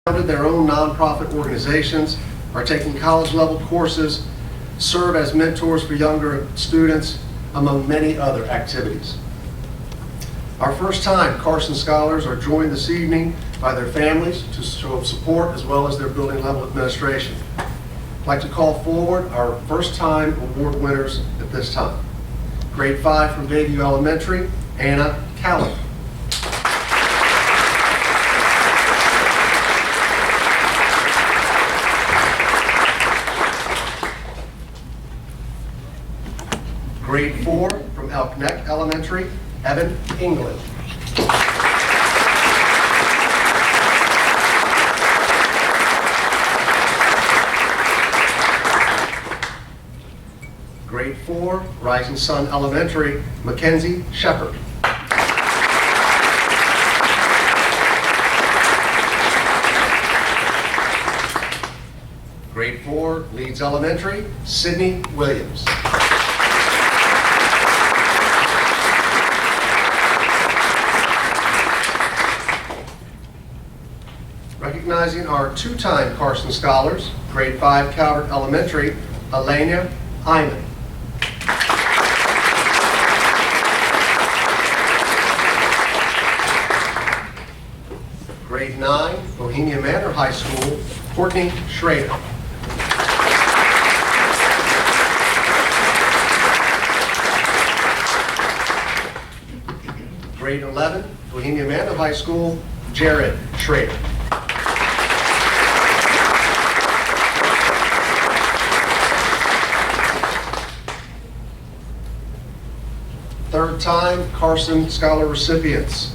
founded their own nonprofit organizations, are taking college-level courses, serve as mentors for younger students, among many other activities. Our first-time Carson Scholars are joined this evening by their families to show support as well as their building-level administration. I'd like to call forward our first-time award winners at this time. Grade 5 from Bayview Elementary, Anna Callan. Grade 4 from Elk Neck Elementary, Evan England. Grade 4, Rising Sun Elementary, Mackenzie Shepard. Grade 4, Leeds Elementary, Sydney Williams. Recognizing our two-time Carson Scholars, Grade 5 Calvert Elementary, Elena Hyman. Grade 9, Bohemia Manor High School, Courtney Schrader. Grade 11, Bohemia Manor High School, Jared Schrader. Third time Carson Scholar recipients.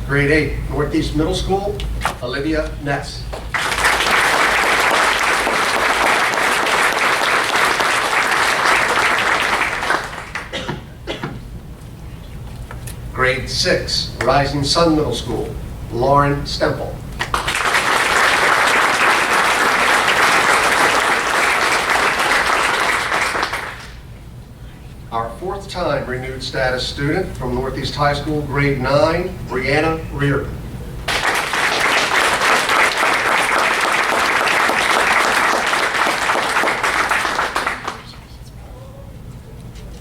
Grade 8, Northeast Middle School, Olivia Ness. Grade 6, Rising Sun Middle School, Lauren Stemple. Our fourth time renewed status student from Northeast High School, Grade 9, Brianna Reardon.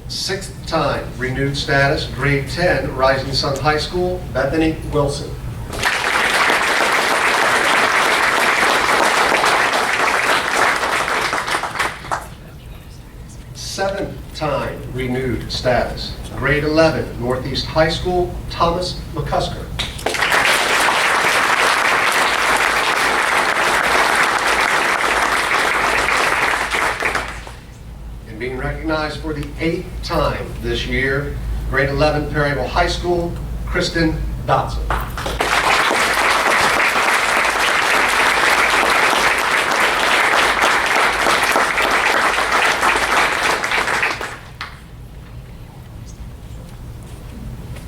Sixth time renewed status, Grade 10, Rising Sun High School, Bethany Wilson. Seventh time renewed status, Grade 11, Northeast High School, Thomas McCusker. And being recognized for the 8th time this year, Grade 11, Perryville High School, Kristen Dotson.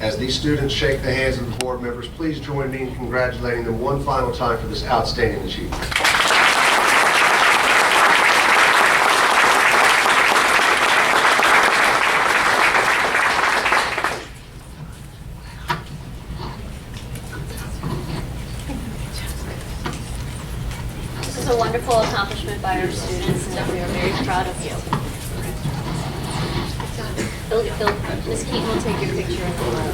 As these students shake the hands of the board members, please join me in congratulating them one final time for this outstanding achievement. This is a wonderful accomplishment by our students, and we are very proud of you. Ms. Keaton will take your picture in the hallway.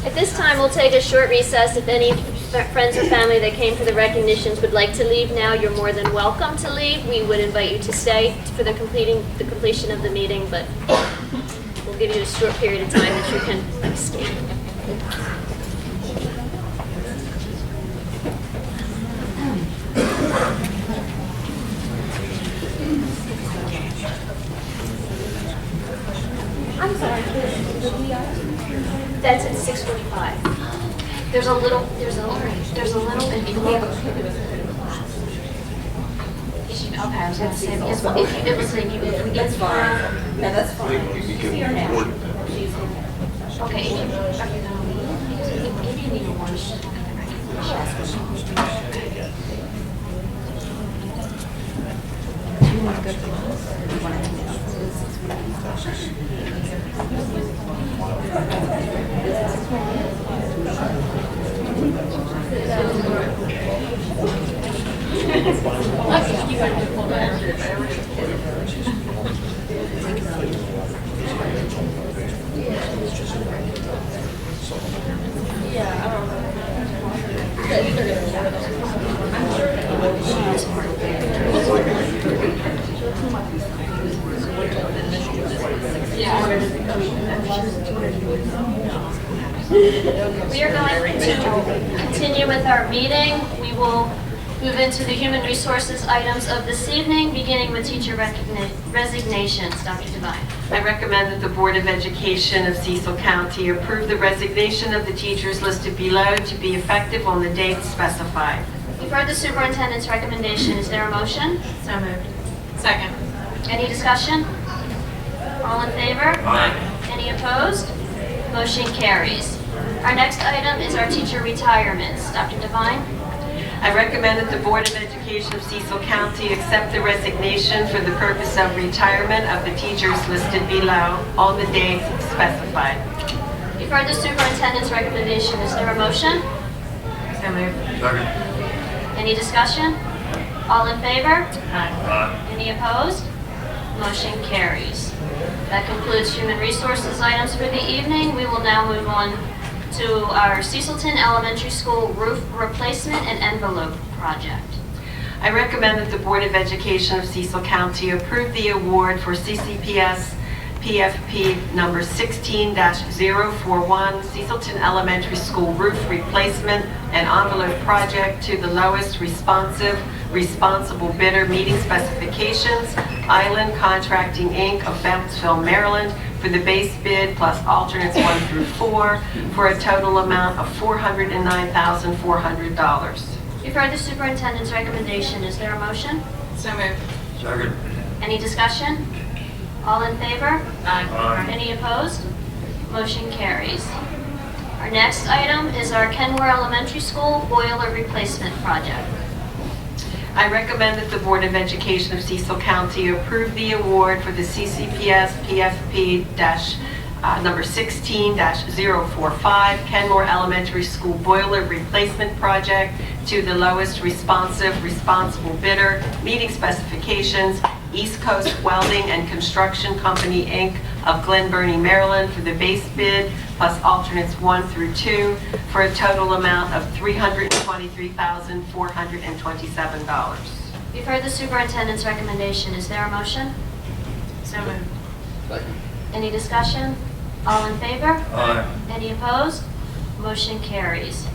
At this time, we'll take a short recess. If any friends or family that came for the recognitions would like to leave now, you're more than welcome to leave. We would invite you to stay for the completion of the meeting, but we'll give you a short period of time that you can escape. I'm sorry. That's at 6:45. There's a little bit. Okay, I was going to say, because if it was like you, That's fine. No, that's fine. See her now. Okay, are you going to leave? If you need a lunch, Do you want to go to the office? Or do you want to hang out? We are going to continue with our meeting. We will move into the human resources items of this evening, beginning with teacher resignations. Dr. Devine. I recommend that the Board of Education of Cecil County approve the resignation of the teachers listed below to be effective on the date specified. You've heard the superintendent's recommendation. Is there a motion? So moved. Second. Any discussion? All in favor? Aye. Any opposed? Motion carries. Our next item is our teacher retirements. Dr. Devine. I recommend that the Board of Education of Cecil County accept the resignation for the purpose of retirement of the teachers listed below on the dates specified. You've heard the superintendent's recommendation. Is there a motion? So moved. Second. Any discussion? All in favor? Aye. Any opposed? Motion carries. That concludes human resources items for the evening. We will now move on to our Cecilton Elementary School roof replacement and envelope project. I recommend that the Board of Education of Cecil County approve the award for CCPS PFP number 16-041 Cecilton Elementary School roof replacement and envelope project to the lowest responsible bidder meeting specifications, Island Contracting Inc. of Beltsville, Maryland, for the base bid plus alternates 1 through 4 for a total amount of $409,400. You've heard the superintendent's recommendation. Is there a motion? So moved. Second. Any discussion? All in favor? Aye. Any opposed? Motion carries. Our next item is our Kenmore Elementary School boiler replacement project. I recommend that the Board of Education of Cecil County approve the award for the CCPS PFP number 16-045 Kenmore Elementary School boiler replacement project to the lowest responsible bidder, meeting specifications, East Coast Welding and Construction Company, Inc. of Glen Burnie, Maryland, for the base bid plus alternates 1 through 2 for a total amount of $323,427. You've heard the superintendent's recommendation. Is there a motion? So moved. Second. Any discussion? All in favor? Aye. Any opposed? Motion carries.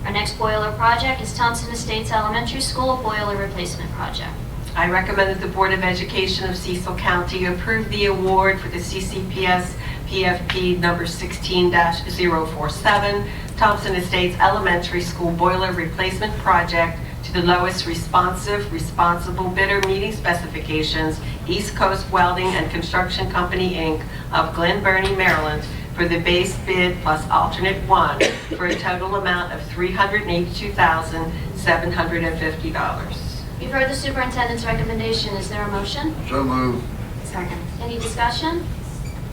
Our next boiler project is Thompson Estates Elementary School boiler replacement project. I recommend that the Board of Education of Cecil County approve the award for the CCPS PFP number 16-047 Thompson Estates Elementary School boiler replacement project to the lowest responsible bidder meeting specifications, East Coast Welding and Construction Company, Inc. of Glen Burnie, Maryland, for the base bid plus alternate 1 for a total amount of $382,750. You've heard the superintendent's recommendation. Is there a motion? So moved. Second. Any discussion?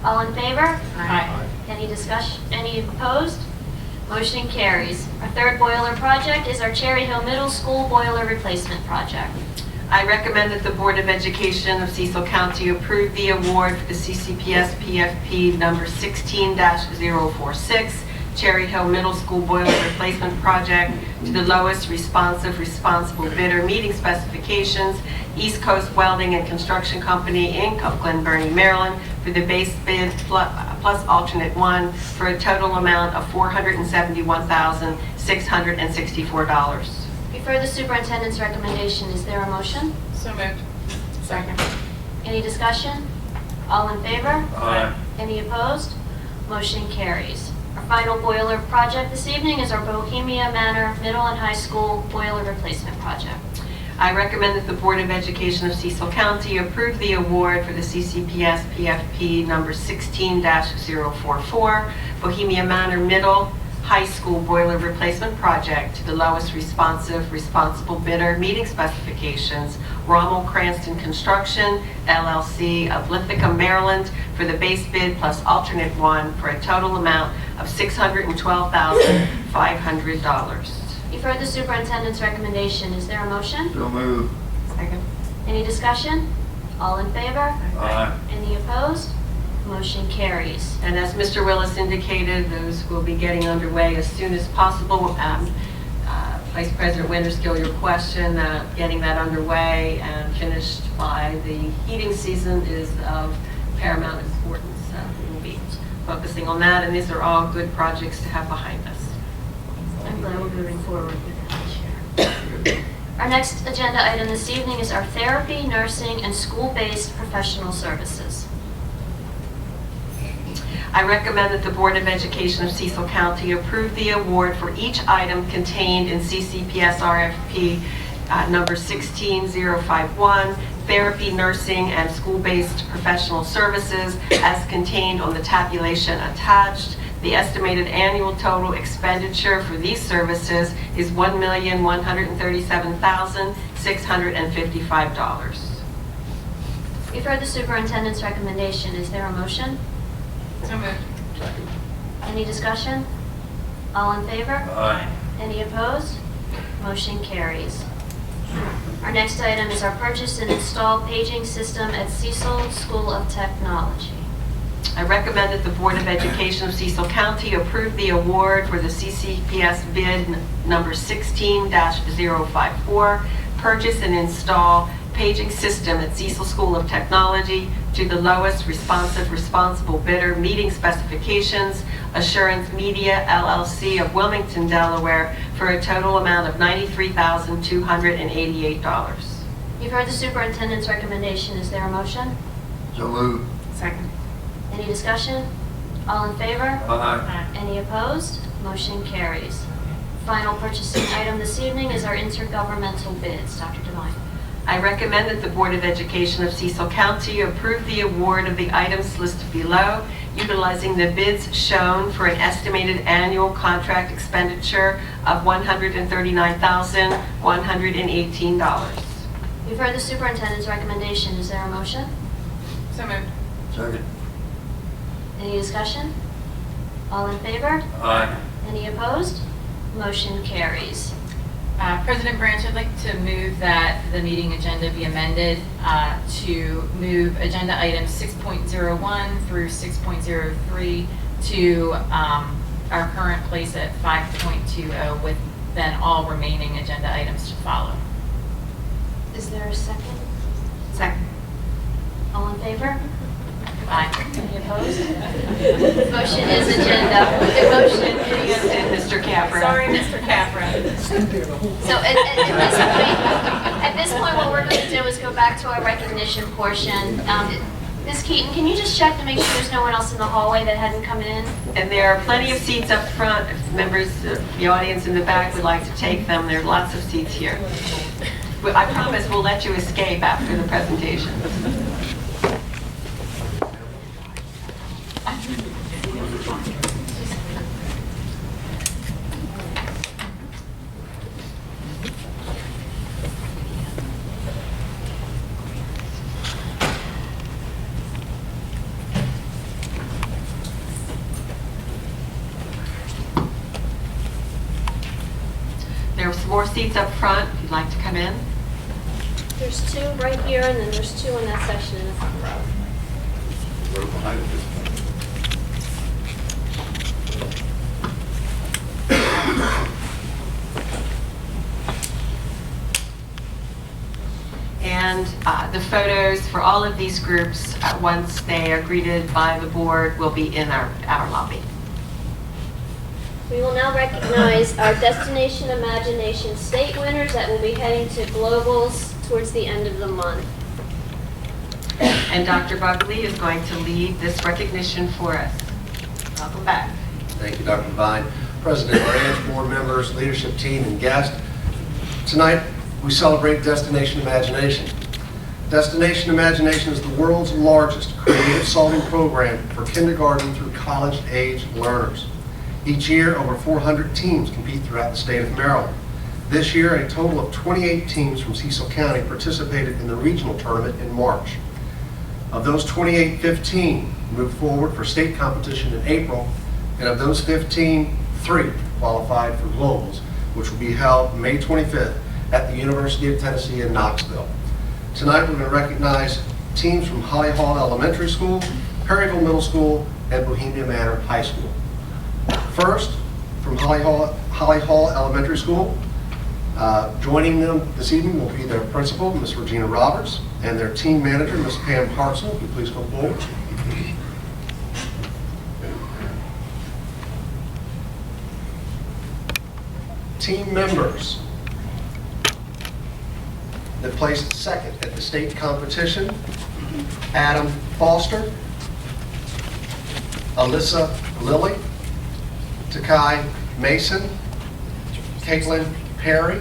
All in favor? Aye. Any discussion? Any opposed? Motion carries. Our third boiler project is our Cherry Hill Middle School boiler replacement project. I recommend that the Board of Education of Cecil County approve the award for the CCPS PFP number 16-046 Cherry Hill Middle School boiler replacement project to the lowest responsible bidder meeting specifications, East Coast Welding and Construction Company, Inc. of Glen Burnie, Maryland, for the base bid plus alternate 1 for a total amount of $471,664. You've heard the superintendent's recommendation. Is there a motion? So moved. Second. Any discussion? All in favor? Aye. Any opposed? Motion carries. Our final boiler project this evening is our Bohemia Manor Middle and High School boiler replacement project. I recommend that the Board of Education of Cecil County approve the award for the CCPS PFP number 16-044 Bohemia Manor Middle High School boiler replacement project to the lowest responsible bidder, meeting specifications, Rommel Cranston Construction, LLC of Lithicum, Maryland, for the base bid plus alternate one for a total amount of $612,500. You've heard the superintendent's recommendation. Is there a motion? So moved. Second. Any discussion? All in favor? Aye. Any opposed? Motion carries. And as Mr. Willis indicated, those will be getting underway as soon as possible. Vice President Winterskill, your question, getting that underway and finished by the heating season is of paramount importance. We will be focusing on that, and these are all good projects to have behind us. I'm glad we're moving forward with that. Our next agenda item this evening is our therapy, nursing, and school-based professional services. I recommend that the Board of Education of Cecil County approve the award for each item contained in CCPS RFP number 16051, therapy, nursing, and school-based professional services as contained on the tabulation attached. The estimated annual total expenditure for these services is $1,137,655. You've heard the superintendent's recommendation. Is there a motion? So moved. Second. Any discussion? All in favor? Aye. Any opposed? Motion carries. Our next item is our purchase and install paging system at Cecil School of Technology. I recommend that the Board of Education of Cecil County approve the award for the CCPS bid number 16-054, purchase and install paging system at Cecil School of Technology to the lowest responsible bidder, meeting specifications, Assurance Media LLC of Wilmington, Delaware, for a total amount of $93,288. You've heard the superintendent's recommendation. Is there a motion? So moved. Second. Any discussion? All in favor? Aye. Any opposed? Motion carries. Final purchasing item this evening is our intergovernmental bids. Dr. Devine. I recommend that the Board of Education of Cecil County approve the award of the items listed below, utilizing the bids shown for an estimated annual contract expenditure of $139,118. You've heard the superintendent's recommendation. Is there a motion? So moved. Second. Any discussion? All in favor? Aye. Any opposed? Motion carries. President Branch, I'd like to move that the meeting agenda be amended to move agenda items 6.01 through 6.03 to our current place at 5.20 with then all remaining agenda items to follow. Is there a second? Second. All in favor? Aye. Any opposed? Motion is agenda. The motion is. Mr. Capra. Sorry, Mr. Capra. So at this point, what we're going to do is go back to our recognition portion. Ms. Keaton, can you just check to make sure there's no one else in the hallway that hadn't come in? And there are plenty of seats up front. If members of the audience in the back would like to take them, there are lots of seats here. But I promise we'll let you escape after the presentation. There are some more seats up front if you'd like to come in. There's two right here, and then there's two in that section in the front row. We're behind it. And the photos for all of these groups, once they are greeted by the board, will be in our lobby. We will now recognize our Destination Imagination state winners that will be heading to Globals towards the end of the month. And Dr. Buckley is going to lead this recognition for us. Welcome back. Thank you, Dr. Devine. President Branch, board members, leadership team, and guests. Tonight, we celebrate Destination Imagination. Destination Imagination is the world's largest creative solving program for kindergarten through college-age learners. Each year, over 400 teams compete throughout the state of Maryland. This year, a total of 28 teams from Cecil County participated in the regional tournament in March. Of those 28, 15 moved forward for state competition in April, and of those 15, 3 qualified for globals, which will be held May 25th at the University of Tennessee in Knoxville. Tonight, we're going to recognize teams from Holly Hall Elementary School, Perryville Middle School, and Bohemia Manor High School. First, from Holly Hall Elementary School, joining them this evening will be their principal, Ms. Regina Roberts, and their team manager, Ms. Pam Hartzell. Will you please come forward? Team members that placed second at the state competition: Adam Foster, Alyssa Lilly, Takai Mason, Caitlin Perry,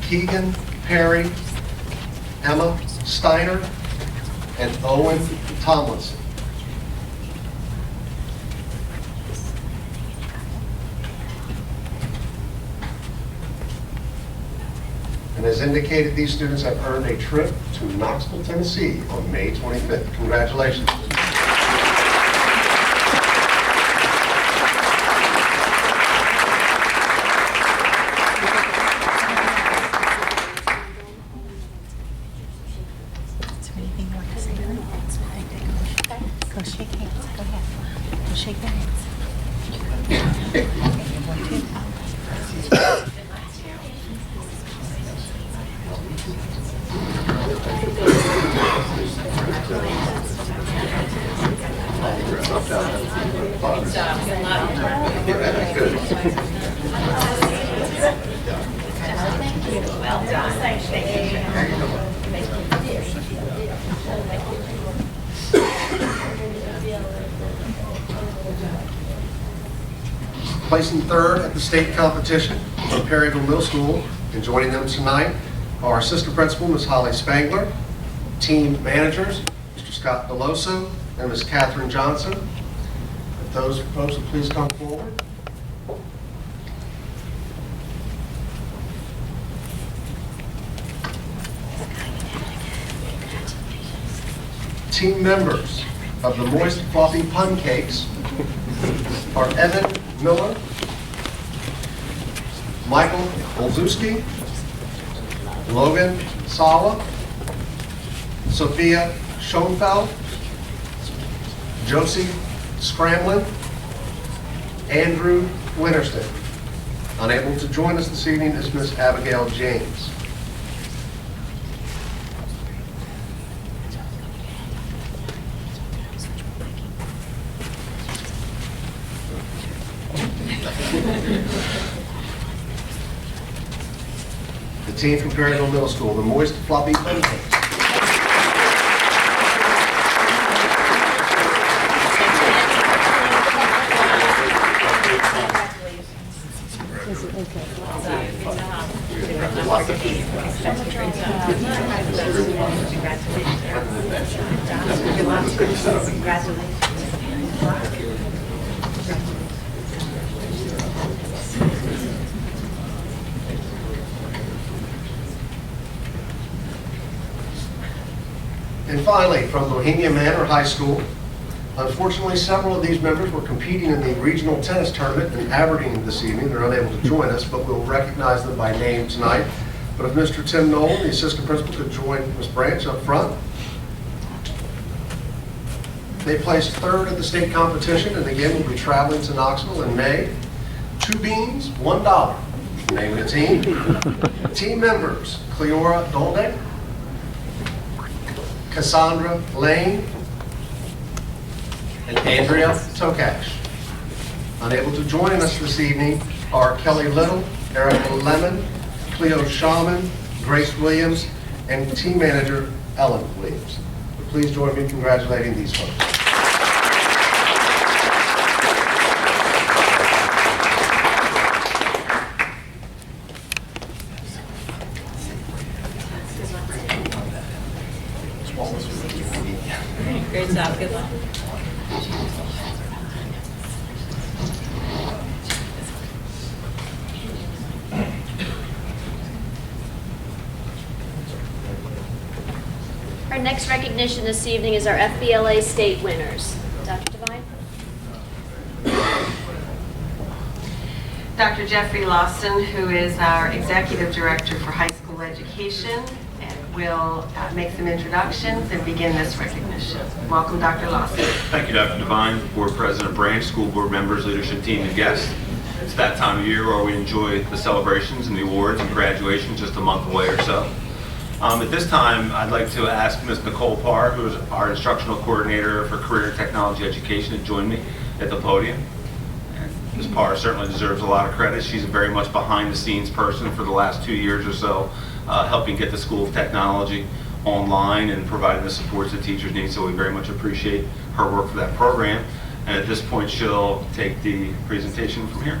Keegan Perry, Emma Steiner, and Owen Tomlinson. And as indicated, these students have earned a trip to Knoxville, Tennessee on May 25th. Congratulations. Anything you want to say to them? Go shake hands. Go ahead. Go shake their hands. Well done. Placing third at the state competition from Perryville Middle School, and joining them tonight are assistant principal, Ms. Holly Spangler, team managers, Mr. Scott Deloso and Ms. Catherine Johnson. If those folks would please come forward. Team members of the Moist Fluffy Pun Cakes are Evan Miller, Michael Olszewski, Logan Sala, Sophia Schoenfeld, Josie Scramlin, Andrew Winterston. Unable to join us this evening is Miss Abigail James. The team from Perryville Middle School, the Moist Floppy Pun Cakes. And finally, from Bohemia Manor High School, unfortunately, several of these members were competing in the regional tennis tournament in Aberdeen this evening. They're unable to join us, but we'll recognize them by name tonight. But if Mr. Tim Nolan, the assistant principal, could join Ms. Branch up front. They placed third at the state competition, and again, will be traveling to Knoxville in May. 2 beans, $1. Name of the team. Team members: Cleora Dolde, Cassandra Lane, and Andrea Tokash. Unable to join us this evening are Kelly Little, Erica Lemon, Cleo Shaman, Grace Williams, and team manager Ellen Williams. Please join me in congratulating these folks. Great job. Good luck. Our next recognition this evening is our FBLA state winners. Dr. Devine? Dr. Jeffrey Lawson, who is our Executive Director for High School Education, will make some introductions and begin this recognition. Welcome, Dr. Lawson. Thank you, Dr. Devine, Board President Branch, school board members, leadership team, and guests. It's that time of year where we enjoy the celebrations and the awards and graduation just a month away or so. At this time, I'd like to ask Ms. Nicole Parr, who is our instructional coordinator for career and technology education, to join me at the podium. And Ms. Parr certainly deserves a lot of credit. She's a very much behind-the-scenes person for the last 2 years or so, helping get the School of Technology online and providing the supports that teachers need, so we very much appreciate her work for that program. And at this point, she'll take the presentation from here.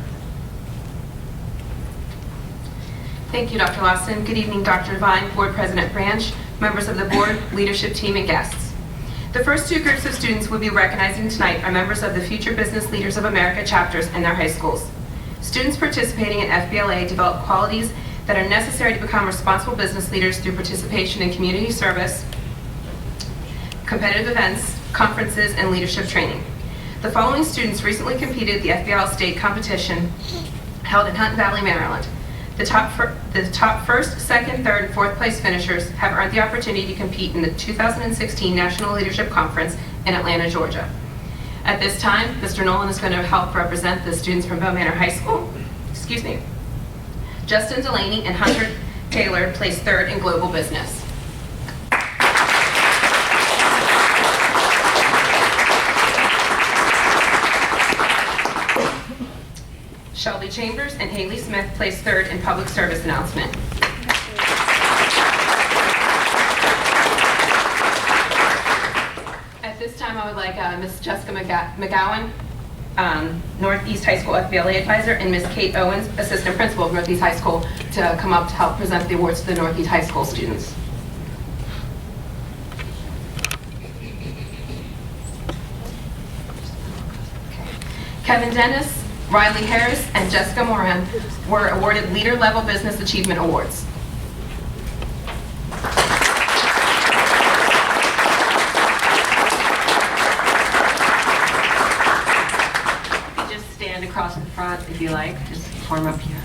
Thank you, Dr. Lawson. Good evening, Dr. Devine, Board President Branch, members of the board, leadership team, and guests. The first two groups of students we'll be recognizing tonight are members of the Future Business Leaders of America chapters in their high schools. Students participating in FBLA develop qualities that are necessary to become responsible business leaders through participation in community service, competitive events, conferences, and leadership training. The following students recently competed at the FBL state competition held in Hunt Valley, Maryland. The top first, second, third, and fourth place finishers have earned the opportunity to compete in the 2016 National Leadership Conference in Atlanta, Georgia. At this time, Mr. Nolan is going to help represent the students from Bow Manor High School. Justin Delaney and Hunter Taylor placed third in global business. Shelby Chambers and Haley Smith placed third in public service announcement. At this time, I would like Ms. Jessica McGowan, Northeast High School FBLA advisor, and Ms. Kate Owens, assistant principal of Northeast High School, to come up to help present the awards to the Northeast High School students. Kevin Dennis, Riley Harris, and Jessica Moran were awarded Leader Level Business Achievement Awards. Just stand across the front if you like. Just form up here.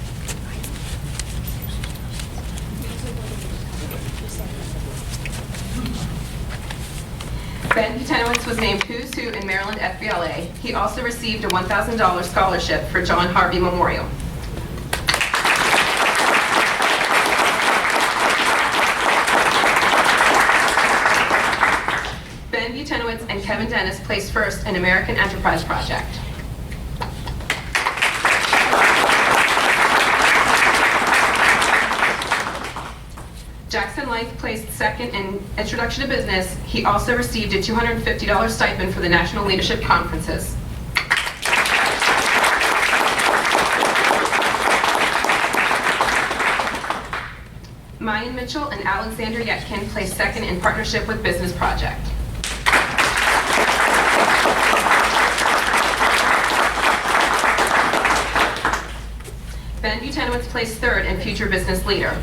Ben Butenowitz was named Who's Who in Maryland FBLA. He also received a $1,000 scholarship for John Harvey Memorial. Ben Butenowitz and Kevin Dennis placed first in American Enterprise Project. Jackson Life placed second in Introduction to Business. He also received a $250 stipend for the National Leadership Conferences. Mayan Mitchell and Alexander Yetkin placed second in Partnership with Business Project. Ben Butenowitz placed third in Future Business Leader.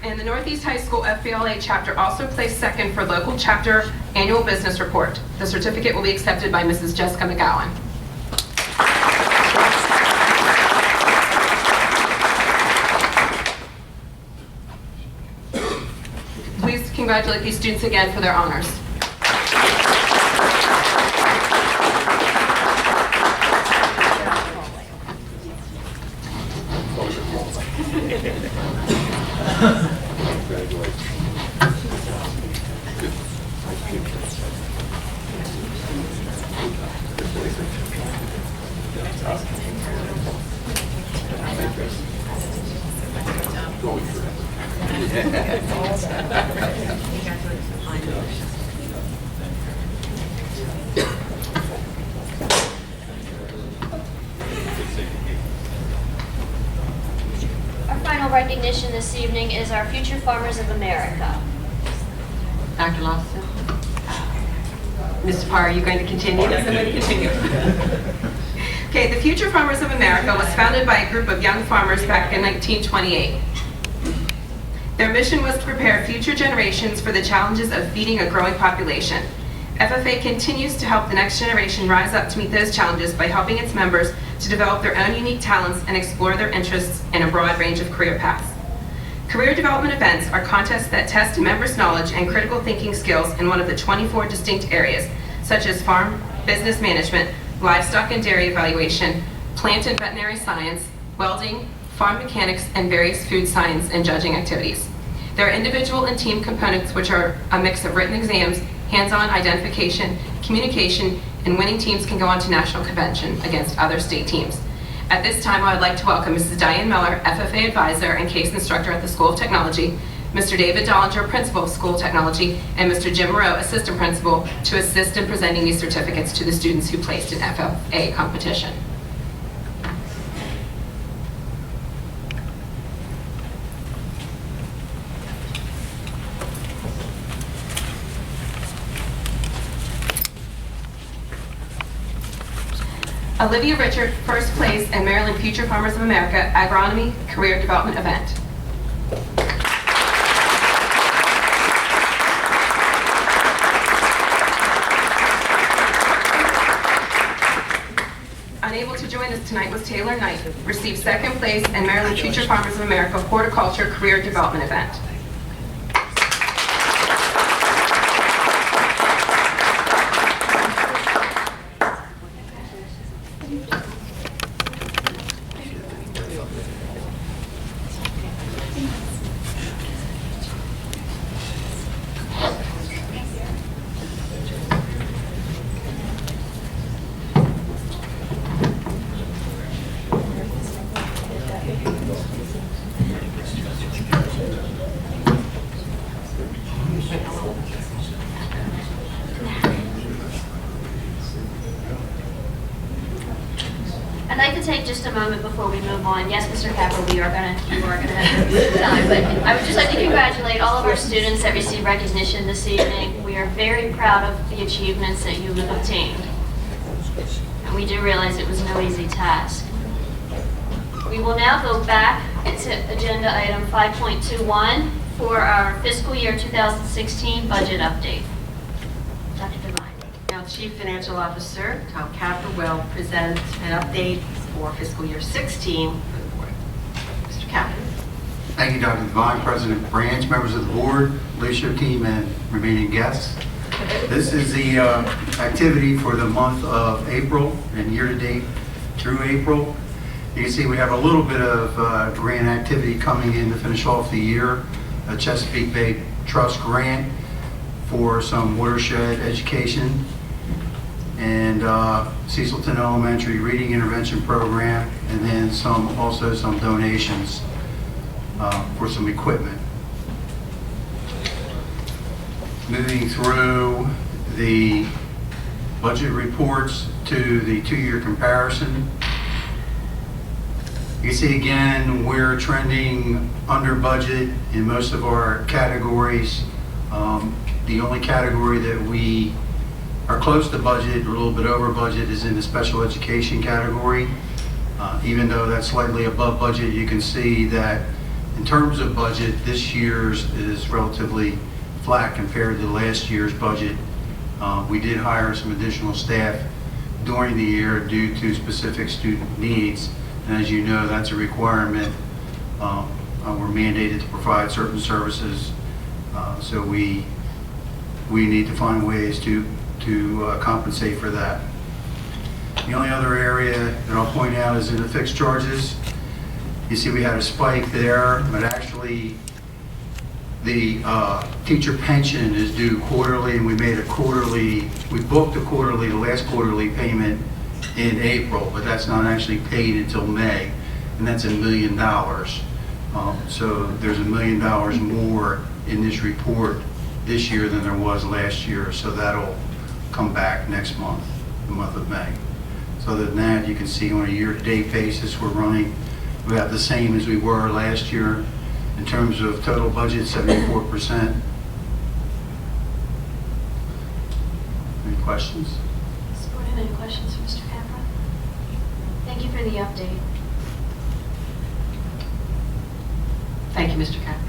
And the Northeast High School FBLA chapter also placed second for local chapter annual business report. The certificate will be accepted by Mrs. Jessica McGowan. Please congratulate these students again for their honors. Our final recognition this evening is our Future Farmers of America. Dr. Lawson? Ms. Parr, are you going to continue? Yes, I'm going to continue. Okay, the Future Farmers of America was founded by a group of young farmers back in 1928. Their mission was to prepare future generations for the challenges of feeding a growing population. FFA continues to help the next generation rise up to meet those challenges by helping its members to develop their own unique talents and explore their interests in a broad range of career paths. Career development events are contests that test a member's knowledge and critical thinking skills in one of the 24 distinct areas, such as farm, business management, livestock and dairy evaluation, plant and veterinary science, welding, farm mechanics, and various food science and judging activities. There are individual and team components, which are a mix of written exams, hands-on identification, communication, and winning teams can go on to national convention against other state teams. At this time, I would like to welcome Mrs. Diane Miller, FFA Advisor and Case Instructor at the School of Technology, Mr. David Dollinger, Principal of School of Technology, and Mr. Jim Moreau, Assistant Principal, to assist in presenting these certificates to the students who placed in FFA competition. Olivia Richard, first place in Maryland Future Farmers of America Agronomy Career Development Event. Unable to join us tonight was Taylor Knight, received second place in Maryland Future Farmers of America Horticulture Career Development Event. I'd like to take just a moment before we move on. Yes, Mr. Capper, you are gonna have time, but I would just like to congratulate all of our students that received recognition this evening. We are very proud of the achievements that you have obtained. And we do realize it was no easy task. We will now go back to agenda item 5.21 for our fiscal year 2016 budget update. Dr. Devine. Now, Chief Financial Officer Tom Capper will present an update for fiscal year 16 for the board. Mr. Capper. Thank you, Dr. Devine, President Branch, members of the board, leadership team, and remaining guests. This is the activity for the month of April and year-to-date through April. You can see we have a little bit of grant activity coming in to finish off the year. A Chesapeake Bay Trust grant for some watershed education, and Cecilton Elementary Reading Intervention Program, and then also some donations for some equipment. Moving through the budget reports to the two-year comparison. You can see again, we're trending under budget in most of our categories. The only category that we are close to budget, or a little bit over budget, is in the special education category. Even though that's slightly above budget, you can see that in terms of budget, this year's is relatively flat compared to last year's budget. We did hire some additional staff during the year due to specific student needs. And as you know, that's a requirement. We're mandated to provide certain services, so we need to find ways to compensate for that. The only other area that I'll point out is in the fixed charges. You see we had a spike there, but actually the teacher pension is due quarterly, and we booked the last quarterly payment in April, but that's not actually paid until May, and that's $1 million. So there's $1 million more in this report this year than there was last year, so that'll come back next month, the month of May. So other than that, you can see on a year-to-date basis, we're running about the same as we were last year in terms of total budget, 74%. Any questions? Any questions for Mr. Capra? for the update. Thank you, Mr. Capper.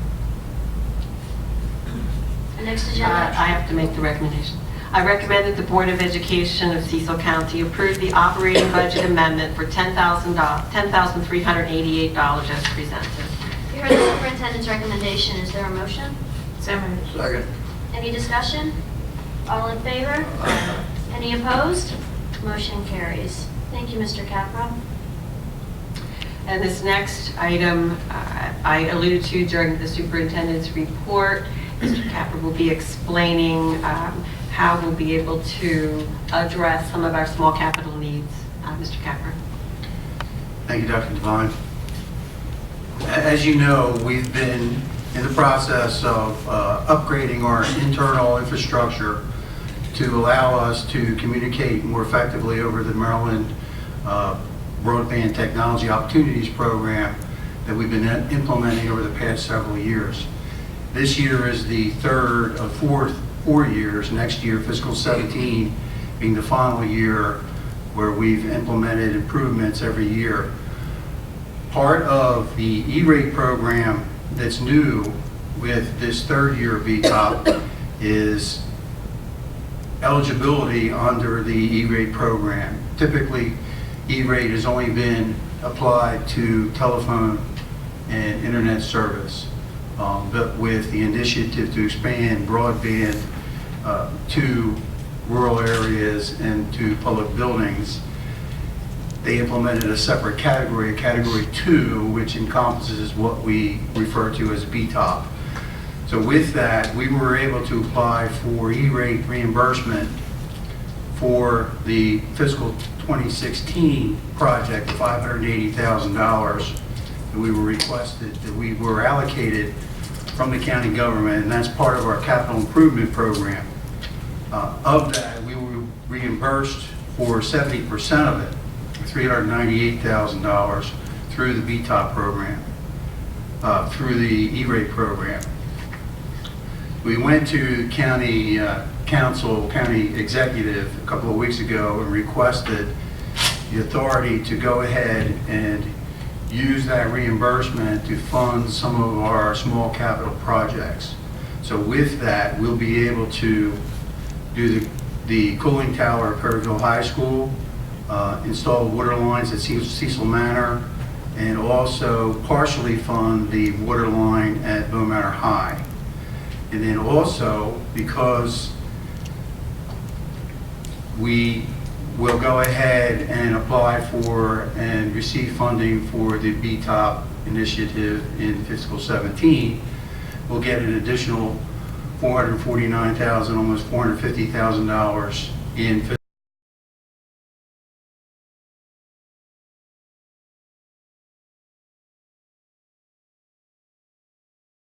Next I agenda. have to make the recommendation. I recommend that the Board of Education of Cecil County approve the operating budget amendment for $10,388 as presented. You heard the superintendent's recommendation. Is there a motion? So moved. Second. Any discussion? All in favor? Any opposed? Motion carries. Thank you, Mr. Capra. And this next item, I alluded to during the superintendent's report. Mr. Capper will be explaining how we'll be able to address some of our small capital needs. Mr. Capper. Thank you, Dr. Devine. As you know, we've been in the process of upgrading our internal infrastructure to allow us to communicate more effectively over the Maryland Broadband Technology Opportunities Program that we've been implementing over the past several years. This year is the third of four years. Next year, fiscal 17, being the final year where we've implemented improvements every year. Part of the E-rate program that's new with this third year of BTOP is eligibility under the E-rate program. Typically, E-rate has only been applied to telephone and internet service, but with the initiative to expand broadband to rural areas and to public buildings, they implemented a separate category, a category 2, which encompasses what we refer to as BTOP. So with that, we were able to apply for E-rate reimbursement for the fiscal 2016 project, the $580,000 that we were requested, that we were allocated from the county government, and that's part of our capital improvement program. Of that, we were reimbursed for 70% of it, $398,000 through the BTOP program, through the E-rate program. We went to county council, county executive a couple of weeks ago and requested the authority to go ahead and use that reimbursement to fund some of our small capital projects. So with that, we'll be able to do the cooling tower at Perryville High School, install water lines at Cecil Manor, and also partially fund the water line at Bow Manor High. And then also, because we will go ahead and apply for and receive funding for the BTOP initiative in fiscal 17, we'll get an additional $449,000, almost $450,000 in